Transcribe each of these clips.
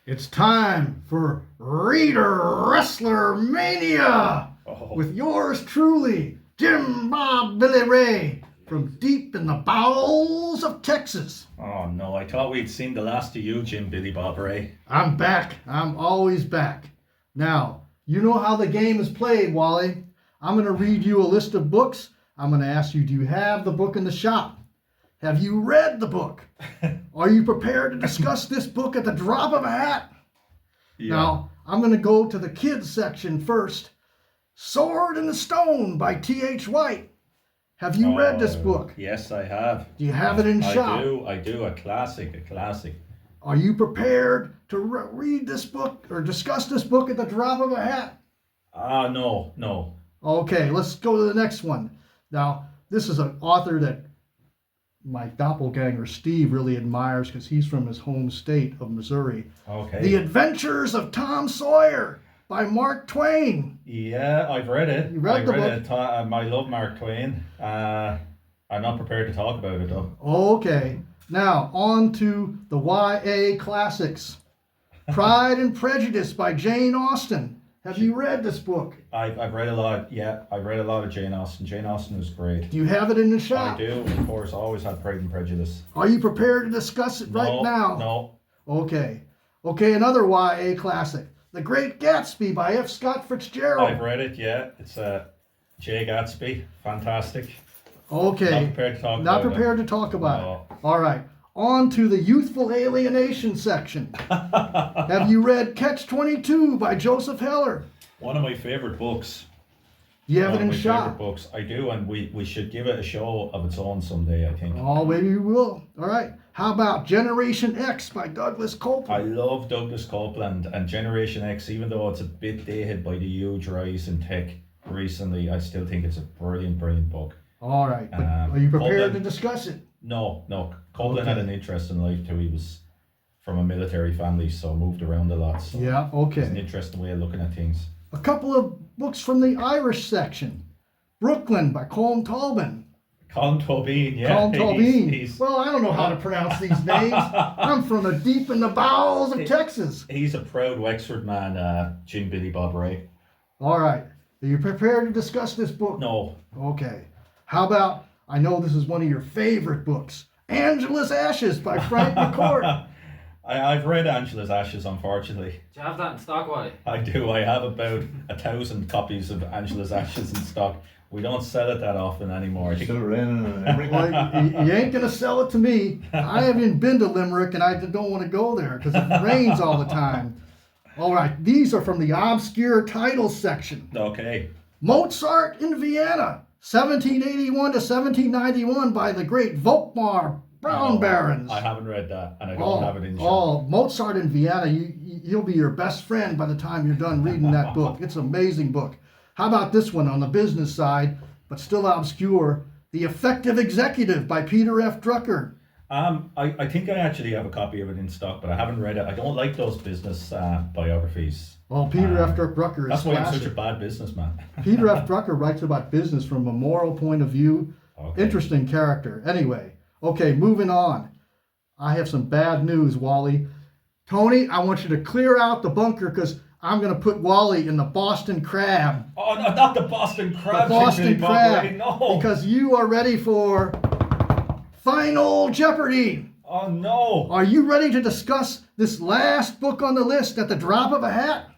It's time for Wtestler Mania with yours truly, Jim Bob Billy Ray, from deep in the bowels of Texas. Oh no, I thought we'd seen the last of you, Jim Billy Bob Ray. I'm back. I'm always back. Now, you know how the game is played, Wally. I'm going to read you a list of books. I'm going to ask you, do you have the book in the shop? Have you read the book? Are you prepared to discuss this book at the drop of a hat? Yeah. Now, I'm going to go to the kids section first. Sword in the Stone by T.H. White. Have you read this book? Yes, I have. Do you have it in shop? I do. A classic. Are you prepared to read this book or discuss this book at the drop of a hat? No. Okay, let's go to the next one. Now, this is an author that my doppelganger Steve really admires because he's from his home state of Missouri. Okay. The Adventures of Tom Sawyer by Mark Twain. Yeah, I've read it. You read the book? I love Mark Twain. I'm not prepared to talk about it though. Okay, now on to the YA classics. Pride and Prejudice by Jane Austen. Have you read this book? I've read a lot. Yeah, I've read a lot of Jane Austen. Jane Austen was great. Do you have it in the shop? I do, of course. I always had Pride and Prejudice. Are you prepared to discuss it right now? No. Okay, another YA classic. The Great Gatsby by F. Scott Fitzgerald. I've read it, yeah. It's Jay Gatsby. Fantastic. Okay. Not prepared to talk about it. All right. On to the youthful alienation section. Have you read Catch-22 by Joseph Heller? One of my favorite books. Do you have it in shop? Favorite books. I do, and we should give it a show of its own someday, I think. Oh, maybe we will. All right. How about Generation X by Douglas Copeland? I love Douglas Copeland, and Generation X, even though it's a bit dated by the huge rise in tech recently, I still think it's a brilliant book. All right. But are you prepared to discuss it? No. Copeland had an interesting life too. He was from a military family, so moved around a lot. So yeah, okay. It's an interesting way of looking at things. A couple of books from the Irish section. Brooklyn by Colm Tobin. Colm Tobin, yeah. Colm Tobin. Well, I don't know how to pronounce these names. I'm from the deep in the bowels of Texas. He's a proud Wexford man, Jim Billy Bob Ray. All right. Are you prepared to discuss this book? No. Okay. How about, I know this is one of your favorite books, Angela's Ashes by Frank McCourt. I've read Angela's Ashes, unfortunately. Do you have that in stock, Wally? I do. I have about 1,000 copies of Angela's Ashes in stock. We don't sell it that often anymore. Well, you ain't going to sell it to me. I haven't been to Limerick, and I don't want to go there because it rains all the time. All right. These are from the obscure titles section. Okay. Mozart in Vienna, 1781 to 1791 by the great Volkmar Brown Barons. I haven't read that, and I don't have it in the shop. Mozart in Vienna, he'll be your best friend by the time you're done reading that book. It's an amazing book. How about this one on the business side, but still obscure, The Effective Executive by Peter F. Drucker. I think I actually have a copy of it in stock, but I haven't read it. I don't like those business biographies. Well, Peter F. Drucker is That's why classic. I'm such a bad businessman. Peter F. Drucker writes about business from a moral point of view. Okay. Interesting character. Anyway, okay, moving on. I have some bad news, Wally. Tony, I want you to clear out the bunker because I'm going to put Wally in the Boston Crab. Oh, no, not the Boston Crab. The Boston Crab. No. Because you are ready for Final Jeopardy. Oh, no. Are you ready to discuss this last book on the list at the drop of a hat?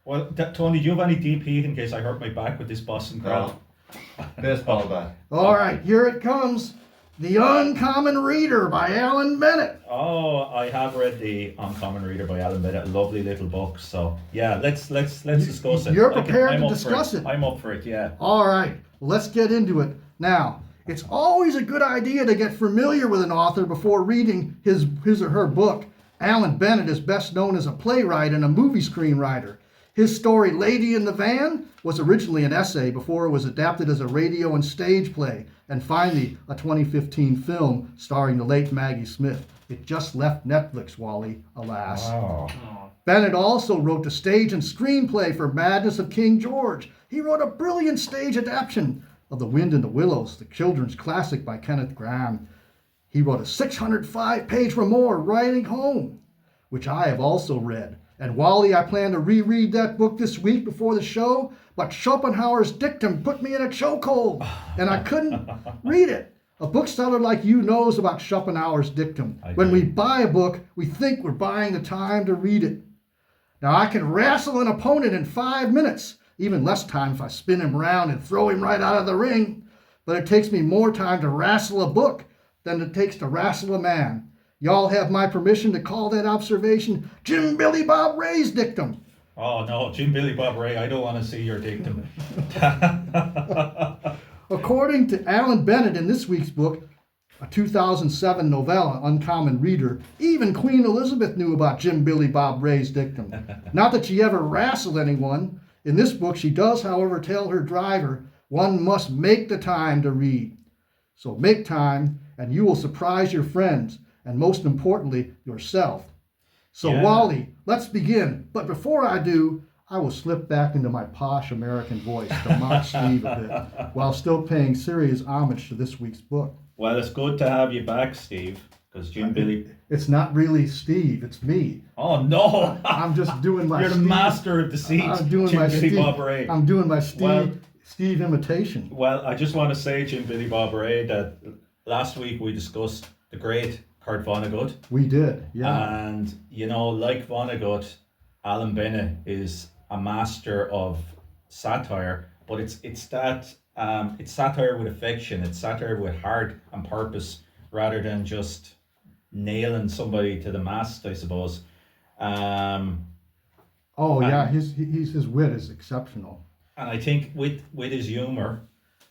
Well, Tony, do you have any DP in case I hurt my back with this Boston Crab? Baseball bat. All right, here it comes. The Uncommon Reader by Alan Bennett. Oh, I have read The Uncommon Reader by Alan Bennett. A lovely little book. So, yeah, let's discuss it. You're prepared to discuss it. I'm up for it, yeah. All right, let's get into it. Now, it's always a good idea to get familiar with an author before reading his or her book. Alan Bennett is best known as a playwright and a movie screenwriter. His story, Lady in the Van, was originally an essay before it was adapted as a radio and stage play, and finally a 2015 film starring the late Maggie Smith. It just left Netflix, Wally, alas. Oh. Bennett also wrote the stage and screenplay for Madness of King George. He wrote a brilliant stage adaptation of The Wind in the Willows, the children's classic by Kenneth Grahame. He wrote a 605-page memoir, Riding Home. which I have also read. And Wally, I plan to reread that book this week before the show, but Schopenhauer's dictum put me in a chokehold, and I couldn't read it. A bookseller like you knows about Schopenhauer's dictum. When we buy a book, we think we're buying the time to read it. Now, I can wrestle an opponent in 5 minutes, even less time if I spin him around and throw him right out of the ring. But it takes me more time to wrestle a book than it takes to wrestle a man. Y'all have my permission to call that observation Jim Billy Bob Ray's dictum. Oh no, Jim Billy Bob Ray, I don't want to see your dictum. According to Alan Bennett in this week's book, a 2007 novella, Uncommon Reader, even Queen Elizabeth knew about Jim Billy Bob Ray's dictum. Not that she ever wrestled anyone. In this book, she does, however, tell her driver, one must make the time to read. So make time, and you will surprise your friends, and most importantly, yourself. So Yeah. Wally, let's begin. But before I do, I will slip back into my posh American voice to mock Steve a bit, while still paying serious homage to this week's book. Well, it's good to have you back, Steve, because Jim Billy... It's not really Steve, it's me. Oh no! I'm just doing my You're the Steve. master of deceit, I'm doing Jim my Billy Steve. Bob Ray. I'm doing my Steve, Well- Steve imitation. Well, I just want to say, Jim Billy Bob Ray, that last week we discussed the great Kurt Vonnegut. We did, yeah. And, you know, like Vonnegut, Alan Bennett is a master of satire, but it's satire with affection, it's satire with heart and purpose, rather than just nailing somebody to the mast, I suppose. His wit is exceptional. And I think with his humour,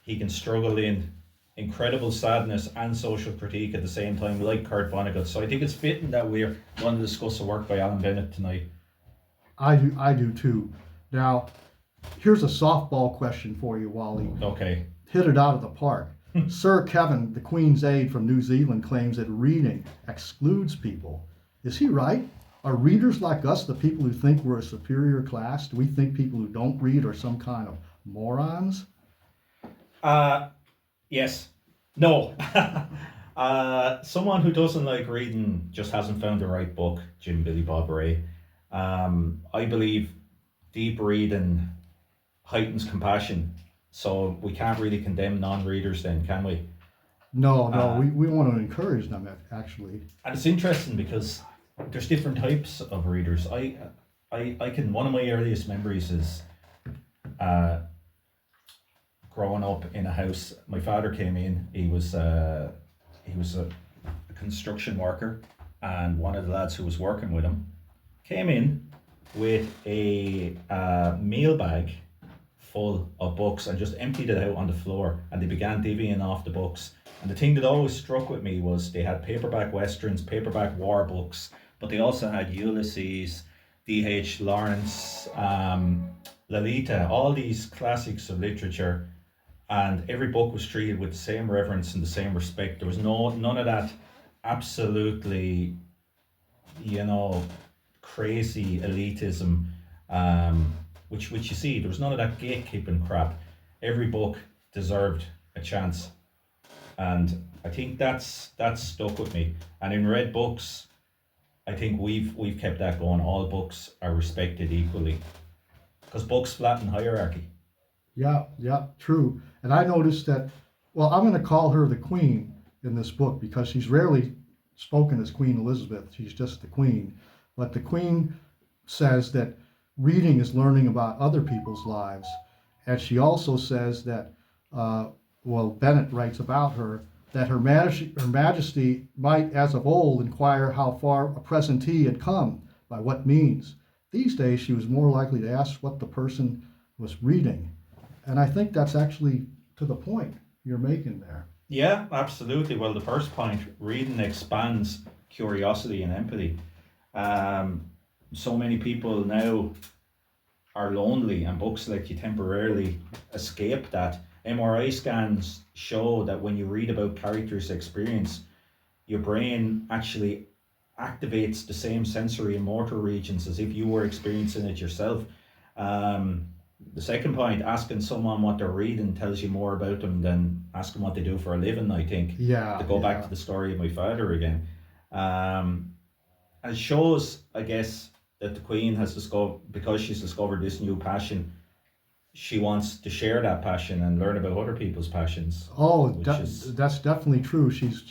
he can struggle in incredible sadness and social critique at the same time, like Kurt Vonnegut. So I think it's fitting that we're going to discuss the work by Alan Bennett tonight. I do too. Now, here's a softball question for you, Wally. Okay. Hit it out of the park. Sir Kevin, the Queen's aide from New Zealand, claims that reading excludes people. Is he right? Are readers like us the people who think we're a superior class? Do we think people who don't read are some kind of morons? Yes. No. Someone who doesn't like reading just hasn't found the right book, Jim Billy Bob Ray. I believe deep reading heightens compassion, so we can't really condemn non-readers then, can we? No, we want to encourage them, actually. And it's interesting because there's different types of readers. I can, one of my earliest memories is growing up in a house. My father came in, he was a construction worker, and one of the lads who was working with him came in with a meal bag full of books and just emptied it out on the floor, and they began divvying off the books. And the thing that always struck with me was they had paperback westerns, paperback war books, but they also had Ulysses, D.H. Lawrence, Lolita, all these classics of literature, and every book was treated with the same reverence and the same respect. There was none of that absolutely, crazy elitism, which you see. There was none of that gatekeeping crap. Every book deserved a chance, and I think that's stuck with me. And in Red Books, I think we've kept that going. All books are respected equally, because books flatten hierarchy. Yeah, true. And I noticed that, well, I'm going to call her the Queen in this book because she's rarely spoken as Queen Elizabeth. She's just the Queen. But the Queen says that reading is learning about other people's lives. And she also says that, Bennett writes about her, that her Majesty might, as of old, inquire how far a presentee had come, by what means. These days, she was more likely to ask what the person was reading. And I think that's actually to the point you're making there. Yeah, absolutely. Well, the first point, reading expands curiosity and empathy. So many people now are lonely, and books let you temporarily escape that. MRI scans show that when you read about characters' experience, your brain actually activates the same sensory and motor regions as if you were experiencing it yourself. The second point, asking someone what they're reading tells you more about them than asking what they do for a living, I think. Yeah. To go back to the story of my father again. And it shows, I guess, that the Queen has discovered, because she's discovered this new passion, she wants to share that passion and learn about other people's passions. Oh, which is that's definitely true. She's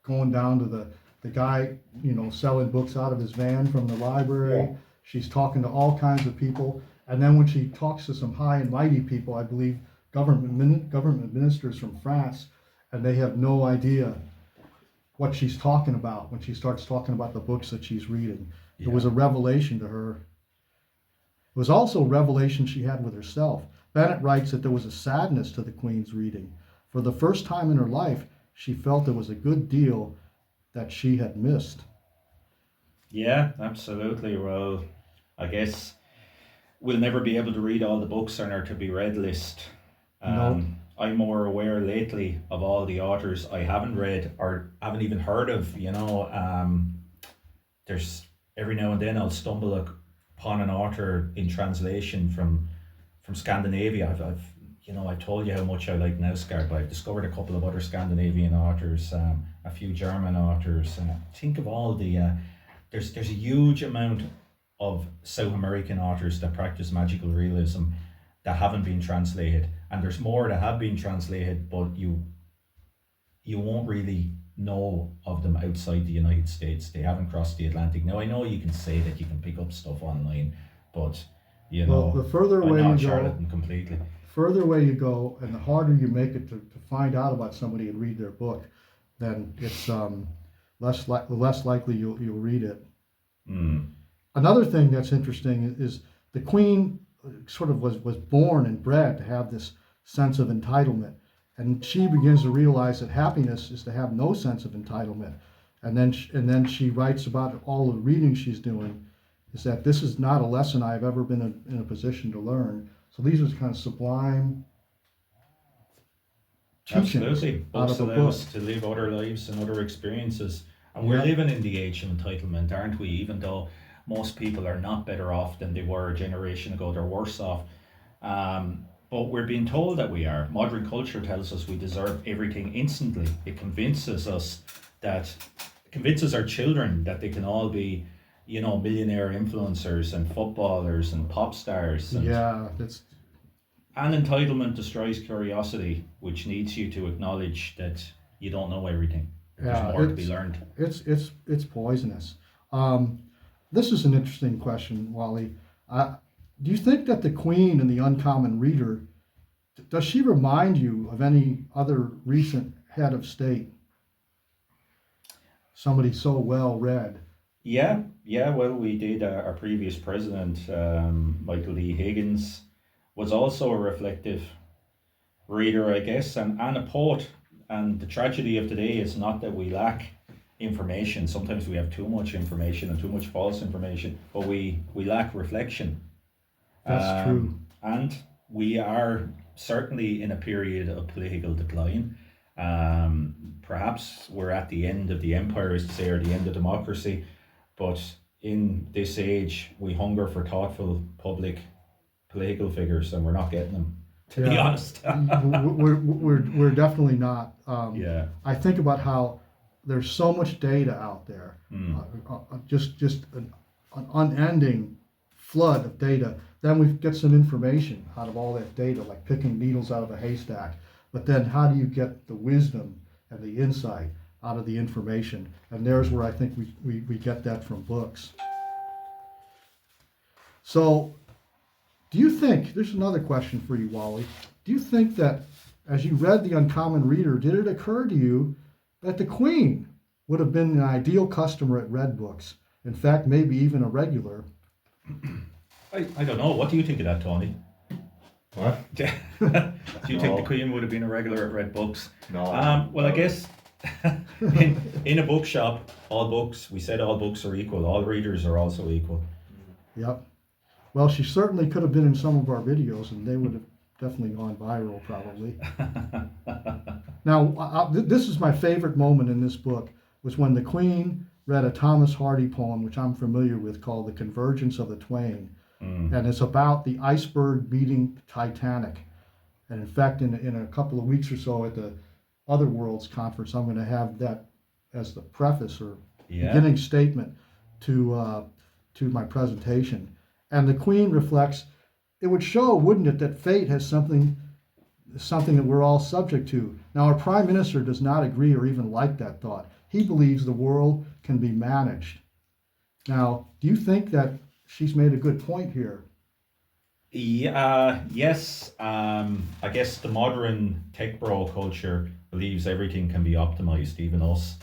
going down to the guy, selling books out of his van from the library. Yeah. She's talking to all kinds of people, and then when she talks to some high and mighty people, I believe government ministers from France, and they have no idea what she's talking about when she starts talking about the books that she's reading. It was a revelation to her. It was also a revelation she had with herself. Bennett writes that there was a sadness to the Queen's reading. For the first time in her life, she felt there was a good deal that she had missed. Yeah, absolutely. Well, I guess we'll never be able to read all the books on our to be read list. No. I'm more aware lately of all the authors I haven't read or haven't even heard of. There's every now and then I'll stumble upon an author in translation from Scandinavia. I've told you how much I like Nausgaard, but I've discovered a couple of other Scandinavian authors, a few German authors. Think of all the there's a huge amount of South American authors that practice magical realism that haven't been translated, and there's more that have been translated, but you won't really know of them outside the United States. They haven't crossed the Atlantic. Now I know you can say that you can pick up stuff online, but The further I'm away not you go, charlatan completely. further away you go, and the harder you make it to find out about somebody and read their book, then it's less likely you'll read it. Another thing that's interesting is the Queen sort of was born and bred to have this sense of entitlement, and she begins to realize that happiness is to have no sense of entitlement, and then she writes about all the reading she's doing, is that this is not a lesson I've ever been in a position to learn. So these are kind of sublime teachings Absolutely. out Books of a allow book. us to live other lives and other experiences. And we're Yeah. living in the age of entitlement, aren't we? Even though most people are not better off than they were a generation ago, they're worse off. But we're being told that we are. Modern culture tells us we deserve everything instantly. It convinces our children that they can all be, millionaire influencers and footballers and pop stars. And entitlement destroys curiosity, which needs you to acknowledge that you don't know everything. There's more to be learned. It's poisonous. This is an interesting question, Wally. Do you think that the Queen and the Uncommon Reader, does she remind you of any other recent head of state? Somebody so well read. Yeah. Well, we did. Our previous president, Michael D. Higgins, was also a reflective reader, I guess, and a poet. And the tragedy of today is not that we lack information. Sometimes we have too much information and too much false information, but we lack reflection. That's true. And we are certainly in a period of political decline. Perhaps we're at the end of the empire, as to say, or the end of democracy. But in this age, we hunger for thoughtful public political figures, and we're not getting them. To be honest, we're definitely not. Yeah. I think about how there's so much data out there, just an unending flood of data. Then we get some information out of all that data, like picking needles out of a haystack. But then how do you get the wisdom and the insight out of the information? And there's where I think we get that from books. So do you think, there's another question for you, Wally. Do you think that as you read The Uncommon Reader, did it occur to you that the Queen would have been an ideal customer at Red Books? In fact, maybe even a regular. I don't know. What do you think of that, Tony? What? Do you think the Queen would have been a regular at Red Books? No. Well, I guess in a bookshop, all books are equal. All readers are also equal. Yep. Well, she certainly could have been in some of our videos, and they would have definitely gone viral, probably. Now, this is my favorite moment in this book, was when the Queen read a Thomas Hardy poem, which I'm familiar with, called The Convergence of the Twain. And it's about the iceberg meeting Titanic. And in fact, in a couple of weeks or so at the Other Worlds conference, I'm going to have that as the preface or beginning statement to my presentation. And the Queen reflects. It would show, wouldn't it, that fate has something that we're all subject to. Now, our Prime Minister does not agree or even like that thought. He believes the world can be managed. Now, do you think that she's made a good point here? Yeah, yes. I guess the modern tech bro culture believes everything can be optimized, even us.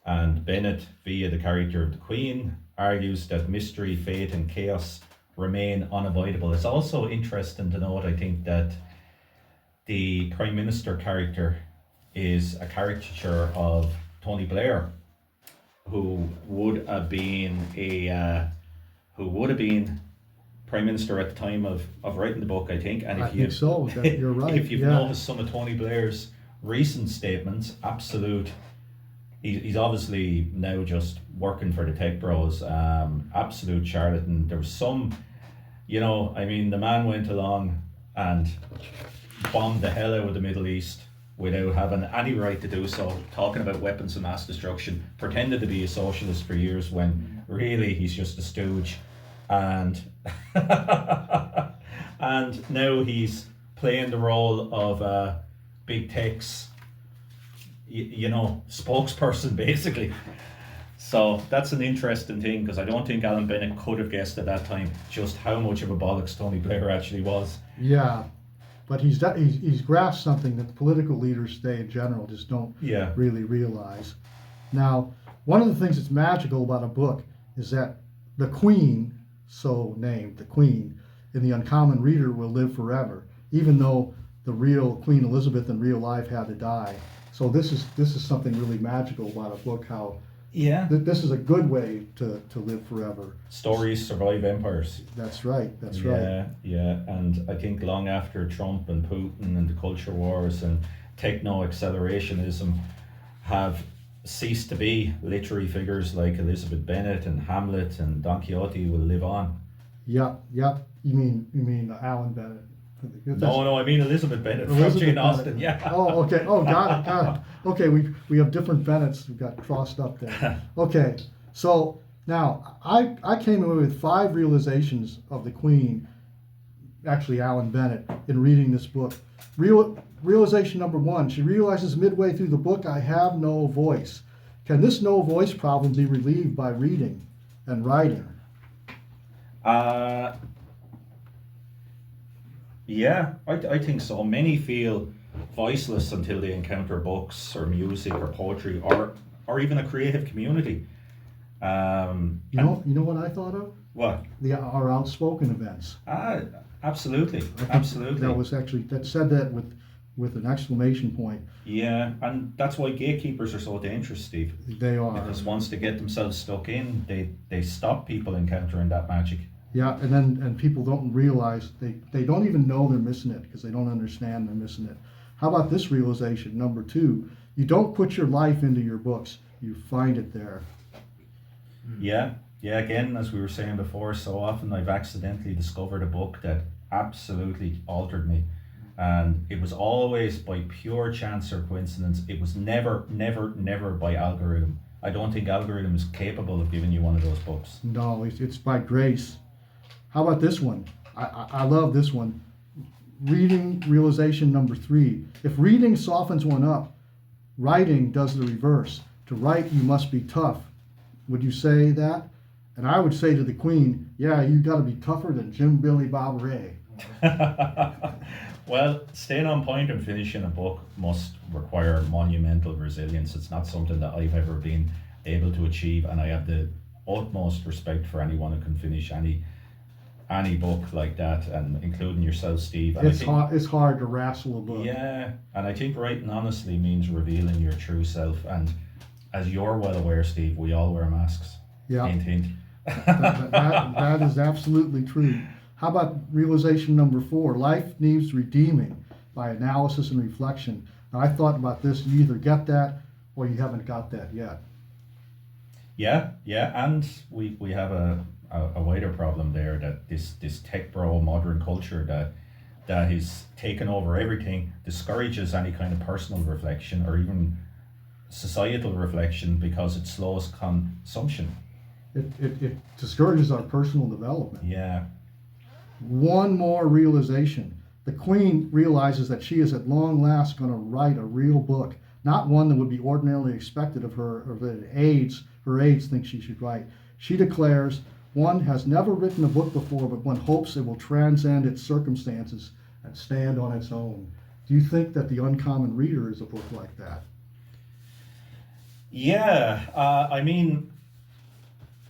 And Bennett, via the character of the Queen, argues that mystery, fate, and chaos remain unavoidable. It's also interesting to note, I think, that the Prime Minister character is a caricature of Tony Blair, who would have been Prime Minister at the time of writing the book, I think. And I think so. You're right. If you've noticed some of Tony Blair's recent statements, he's obviously now just working for the tech bros, absolute charlatan. There was some, the man went along and bombed the hell out of the Middle East without having any right to do so, talking about weapons of mass destruction, pretended to be a socialist for years when really he's just a stooge. And and now he's playing the role of big tech's spokesperson, basically. So that's an interesting thing, because I don't think Alan Bennett could have guessed at that time just how much of a bollocks Tony Blair actually was. Yeah, but he's grasped something that the political leaders today in general just don't really realize. Now, one of the things that's magical about a book is that the Queen, so named, the Queen, in the uncommon reader will live forever, even though the real Queen Elizabeth in real life had to die. So this is something really magical about a book, how this is a good way to live forever. Stories survive empires. That's right. Right. Yeah, and I think long after Trump and Putin and the culture wars and techno-accelerationism have ceased to be, literary figures like Elizabeth Bennet and Hamlet and Don Quixote will live on. Yeah. You mean Alan Bennett? No, I mean Elizabeth Bennett from Jane Austen. Yeah. Oh, okay. Oh, got it. Okay, we have different Bennetts. We got crossed up there. Okay, so now I came away with 5 realizations of the Queen, actually Alan Bennett, in reading this book. Realization number 1: she realizes midway through the book, I have no voice. Can this no voice problem be relieved by reading and writing? Yeah, I think so. Many feel voiceless until they encounter books or music or poetry or even a creative community. You know what I thought of? What? Our outspoken events. Absolutely. That said that with an exclamation point. Yeah, and that's why gatekeepers are so dangerous, Steve. They are. Because once they get themselves stuck in, they stop people encountering that magic. Yeah, and people don't realize, they don't even know they're missing it because they don't understand they're missing it. How about this realization, number 2? You don't put your life into your books, you find it there. Yeah, again, as we were saying before, so often I've accidentally discovered a book that absolutely altered me. And it was always by pure chance or coincidence. It was never by algorithm. I don't think algorithm is capable of giving you one of those books. No, it's by grace. How about this one? I love this one. Reading realization number 3. If reading softens one up, writing does the reverse. To write, you must be tough. Would you say that? And I would say to the Queen, yeah, you got to be tougher than Jim Billy Bob Ray. Well, staying on point and finishing a book must require monumental resilience. It's not something that I've ever been able to achieve, and I have the utmost respect for anyone who can finish any book like that, and including yourself, Steve. And it's hard to wrestle a book. Yeah, and I think writing honestly means revealing your true self. And as you're well aware, Steve, we all wear masks. Yeah. Hint, hint. That is absolutely true. How about realization number 4? Life needs redeeming by analysis and reflection. Now, I thought about this. You either get that or you haven't got that yet. Yeah, and we have a wider problem there, that this tech bro modern culture that is taken over everything discourages any kind of personal reflection or even societal reflection because it slows consumption. It discourages our personal development. Yeah. One more realization. The Queen realizes that she is at long last going to write a real book, not one that would be ordinarily expected of her, or that her aides think she should write. She declares, one has never written a book before, but one hopes it will transcend its circumstances and stand on its own. Do you think that The Uncommon Reader is a book like that? Yeah, I mean,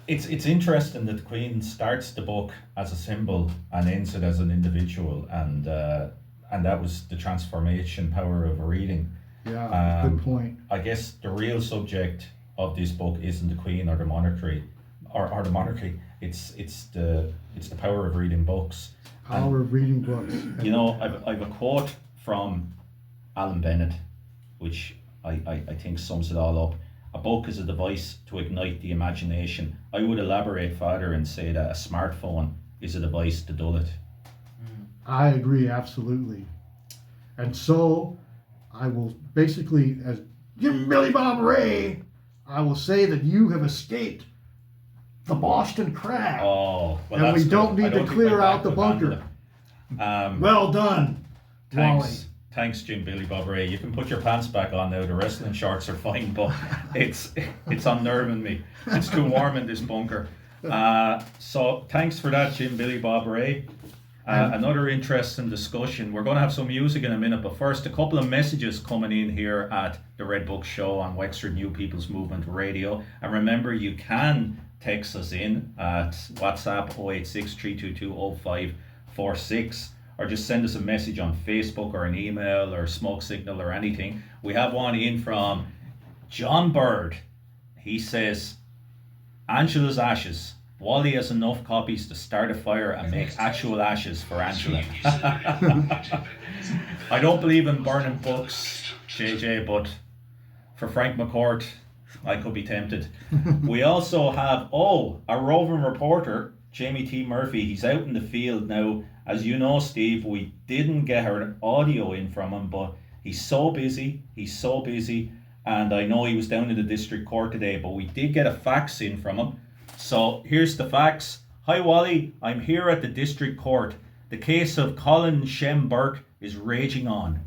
it's interesting that the Queen starts the book as a symbol and ends it as an individual, and that was the transformation power of reading. Yeah, good point. I guess the real subject of this book isn't the Queen or the monarchy, or the monarchy. It's the power of reading books. Power of reading books. You know, I've a quote from Alan Bennett, which I think sums it all up. A book is a device to ignite the imagination. I would elaborate further and say that a smartphone is a device to dull it. I agree, absolutely. And so, I will basically, as Jim Billy Bob Ray, I will say that you have escaped the Boston Crab. Oh, well, and that's we don't good. need I to think clear my out back the would bunker. handle it. Well done, Wally. Thanks, Jim Billy Bob Ray. You can put your pants back on now. The wrestling shorts are fine, but it's unnerving me. It's too warm in this bunker. So thanks for that, Jim Billy Bob Ray. Another interesting discussion. We're going to have some music in a minute, but first, a couple of messages coming in here at the Red Book Show on Wexford New People's Movement Radio. And remember, you can text us in at WhatsApp 086 322 0546, or just send us a message on Facebook or an email or smoke signal or anything. We have one in from John Bird. He says, Angela's ashes. Wally has enough copies to start a fire and make actual ashes for Angela. I don't believe in burning books, JJ, but for Frank McCourt, I could be tempted. We also have, a roving reporter, Jamie T. Murphy. He's out in the field now. As you know, Steve, we didn't get our audio in from him, but he's so busy. And I know he was down in the district court today, but we did get a fax in from him. So here's the fax. Hi Wally, I'm here at the district court. The case of Colin Shem Burke is raging on.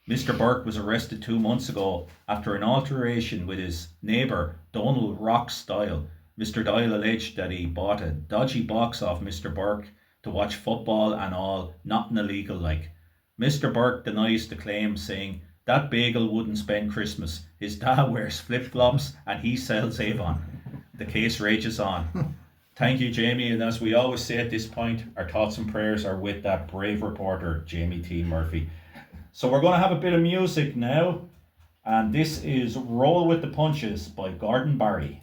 Mr. Burke was arrested 2 months ago after an altercation with his neighbour, Donald Rock Style. Mr. Doyle alleged that he bought a dodgy box off Mr. Burke to watch football and all, nothing illegal like. Mr. Burke denies the claim, saying that bagel wouldn't spend Christmas. His dad wears flip-flops and he sells Avon. The case rages on. Thank you, Jamie, and as we always say at this point, our thoughts and prayers are with that brave reporter, Jamie T. Murphy. So we're going to have a bit of music now, and this is Roll with the Punches by Gordon Barry.